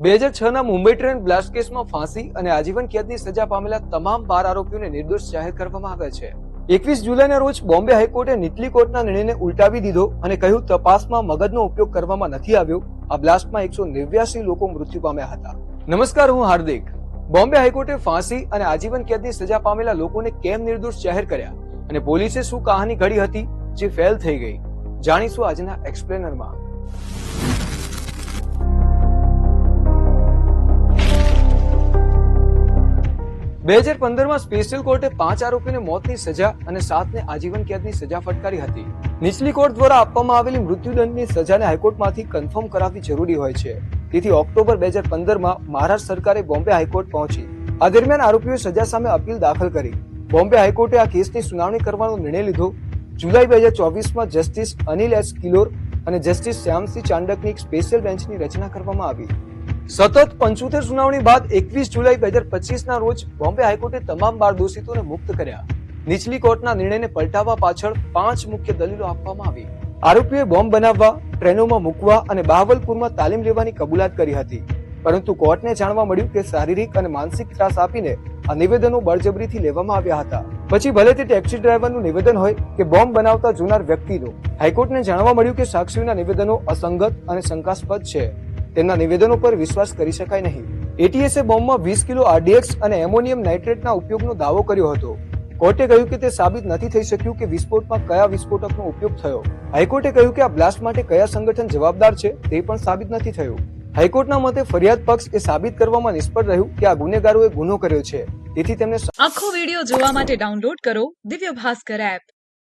2006ના Mumbai train blast કેસમાં ફાંસી અને આજીવન કેદની સજા પામેલા તમામ 12 આરોપીઓને નિર્દોષ જાહેર કરવામાં આવ્યા છે. 21 જુલાઈના રોજ બોમ્બે હાઈકોર્ટે નીચલી કોર્ટના નિર્ણયને ઉલટાવી દીધો અને કહ્યું તપાસમાં મગજનો ઉપયોગ કરવામાં નથી આવ્યો. આ બ્લાસ્ટમાં 189 લોકો મૃત્યુ પામ્યા હતા. નમસ્કાર, હું હાર્દિક. બોમ્બે હાઈકોર્ટે ફાંસી અને આજીવન કેદની સજા પામેલા લોકોને કેમ નિર્દોષ જાહેર કર્યા અને પોલીસે શું કહાની ઘડી હતી જે ફેલ થઈ ગઈ, જાણીશું આજના એક્સપ્લેનરમાં. 2015માં સ્પેશિયલ કોર્ટે 5 આરોપીને મોતની સજા અને 7ને આજીવન કેદની સજા ફટકારી હતી. નીચલી કોર્ટ દ્વારા આપવામાં આવેલી મૃત્યુદંડની સજાને હાઈકોર્ટમાંથી કન્ફર્મ કરાવવી જરૂરી હોય છે. તેથી ઓક્ટોબર 2015માં મહારાષ્ટ્ર સરકારે બોમ્બે હાઈકોર્ટ પહોંચી. આ દરમિયાન આરોપીઓએ સજા સામે અપીલ દાખલ કરી. બોમ્બે હાઈકોર્ટે આ કેસની સુનાવણી કરવાનો નિર્ણય લીધો. જુલાઈ 2024માં જસ્ટિસ અનિલ એસ કિલોર અને જસ્ટિસ શ્યામસિંહ ચાંડકની એક સ્પેશિયલ બેન્ચની રચના કરવામાં આવી. સતત 75 સુનાવણી બાદ 21 જુલાઈ 2025ના રોજ બોમ્બે હાઈકોર્ટે તમામ 12 દોષિતોને મુક્ત કર્યા. નીચલી કોર્ટના નિર્ણયને પલટાવવા પાછળ 5 મુખ્ય દલીલો આપવામાં આવી. આરોપીઓએ બોમ્બ બનાવવા, ટ્રેનોમાં મૂકવા અને બહાવલપુરમાં તાલીમ લેવાની કબૂલાત કરી હતી. પરંતુ કોર્ટને જાણવા મળ્યું કે શારીરિક અને માનસિક ત્રાસ આપીને આ નિવેદનો બળજબરીથી લેવામાં આવ્યા હતા. પછી ભલે તે ટેક્સી ડ્રાઈવરનું નિવેદન હોય કે બોમ્બ બનાવતા જોનાર વ્યક્તિનું, હાઈકોર્ટને જાણવા મળ્યું કે સાક્ષીઓના નિવેદનો અસંગત અને શંકાસ્પદ છે. તેમના નિવેદનો પર વિશ્વાસ કરી શકાય નહીં. એટીએસે બોમ્બમાં 20 કિલો આરડીએક્સ અને એમોનિયમ નાઇટ્રેટના ઉપયોગનો દાવો કર્યો હતો. કોર્ટે કહ્યું કે તે સાબિત નથી થઈ શક્યું કે વિસ્ફોટમાં કયા વિસ્ફોટકનો ઉપયોગ થયો. હાઈકોર્ટે કહ્યું કે આ બ્લાસ્ટ માટે કયા સંગઠન જવાબદાર છે તે પણ સાબિત નથી થયું. હાઈકોર્ટના મતે ફરિયાદ પક્ષ એ સાબિત કરવામાં નિષ્ફળ રહ્યું કે આ ગુનેગારોએ ગુનો કર્યો છે. તેથી તેમને આખો વિડિયો જોવા માટે ડાઉનલોડ કરો દિવ્ય ભાસ્કર એપ.